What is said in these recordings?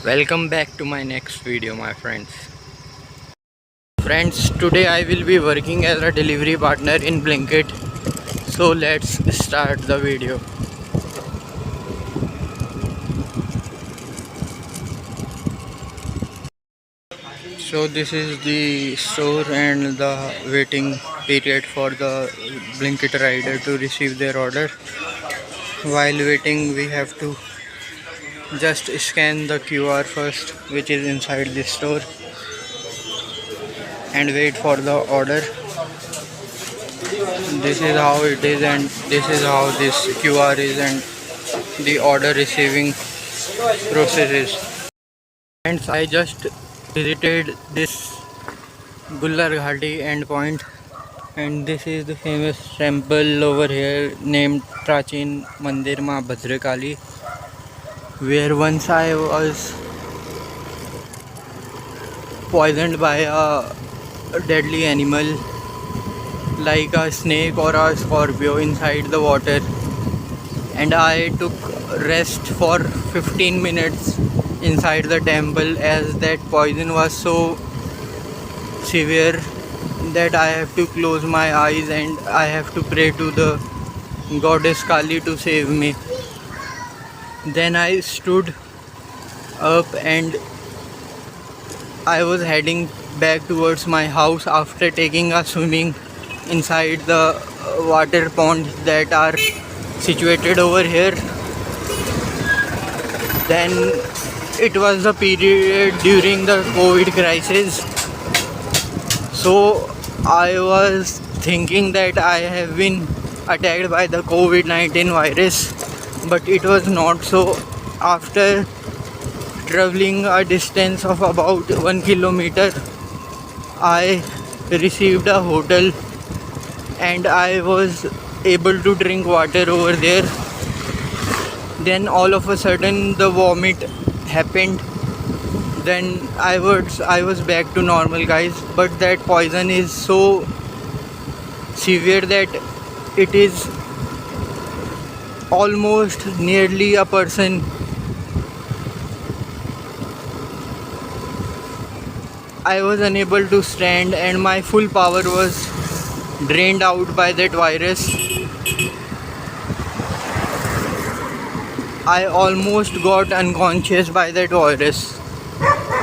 Welcome back to my next video, my friends. Today I will be working as a delivery partner in Blinkit. So let's start the video. So this is the store and the waiting period for the Blinkit rider to receive their order. While waiting, we have to just scan the QR first, which is inside the store, and wait for the order. This is how it is, and this is how this QR is, and the order receiving process is. And I just visited this Gullar Ghati endpoint, and this is the famous temple over here named Prachin Mandir Ma Bhadrakali, where once I was poisoned by a deadly animal like a snake or a scorpio inside the water, and I took rest for 15 minutes inside the temple as that poison was so severe that I have to close my eyes and I have to pray to the goddess Kali to save me. Then I stood up and I was heading back towards my house after taking a swimming inside the water ponds that are situated over here. Then it was the period during the COVID crisis, so I was thinking that I have been attacked by the COVID-19 virus, but it was not so. After traveling a distance of about 1 kilometer, I received a hotel and I was able to drink water over there. Then all of a sudden the vomit happened. Then I was back to normal, guys, but that poison is so severe that it is almost nearly a person. I was unable to stand and my full power was drained out by that virus. I almost got unconscious by that virus.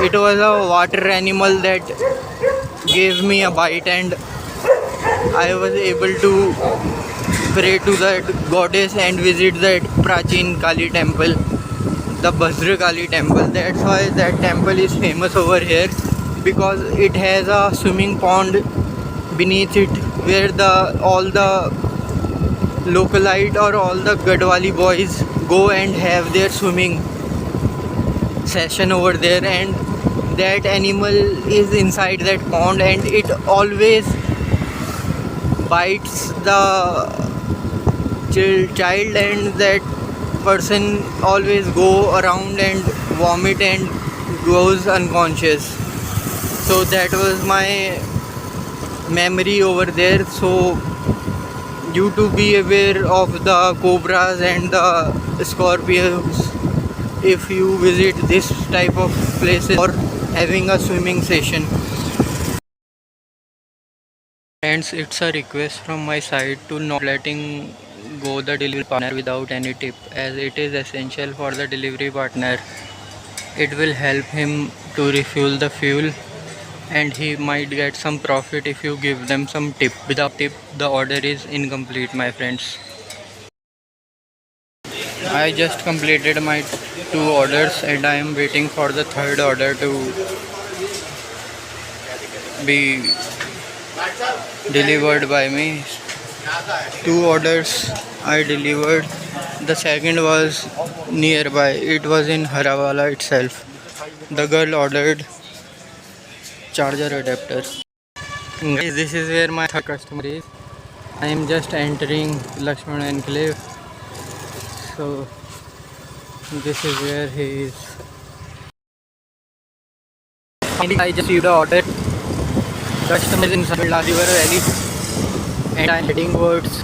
It was a water animal that gave me a bite, and I was able to pray to that goddess and visit that Prachin Kali temple, the Bhadra Kali temple. That's why that temple is famous over here, because it has a swimming pond beneath it where all the localite or all the Gadwali boys go and have their swimming session over there, and that animal is inside that pond and it always bites the child, and that person always go around and vomit and goes unconscious. So that was my memory over there. So you to be aware of the cobras and the scorpions if you visit this type of places or having a swimming session. Friends, it's a request from my side to not letting go the delivery partner without any tip, as it is essential for the delivery partner. It will help him to refuel the fuel and he might get some profit if you give them some tip. Without tip, the order is incomplete, my friends. I just completed my 2 orders and I am waiting for the third order to be delivered by me. 2 orders I delivered. The second was nearby. It was in Harawala itself. The girl ordered charger adapter. Guys, this is where my third customer is. I am just entering Lakshman Enclave. So this is where he is. I just received the order. Customer is inside Last River Valley and I am heading towards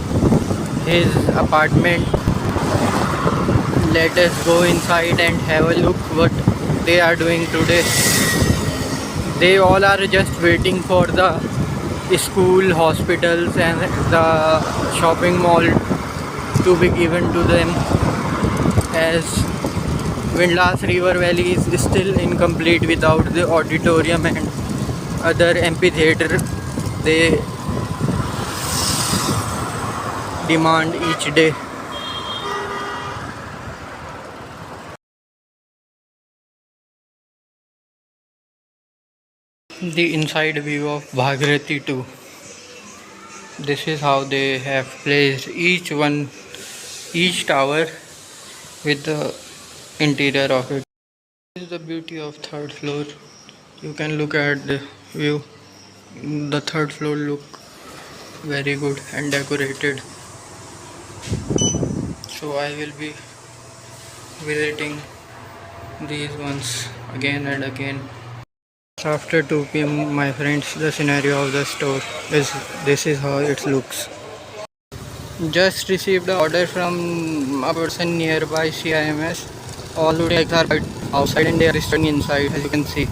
his apartment. Let us go inside and have a look what they are doing today. They all are just waiting for the school, hospitals and the shopping mall to be given to them, as Windlass River Valley is still incomplete without the auditorium and other amphitheater they demand each day. The inside view of Bhagirathi 2. This is how they have placed each tower with the interior of it. This is the beauty of third floor. You can look at the view. The third floor look very good and decorated. So I will be visiting these ones again and again. After 2 p.m. my friends, the scenario of the store is this is how it looks. Just received an order from a person nearby CIMS. All the bikes are outside and they are storing inside, as you can see.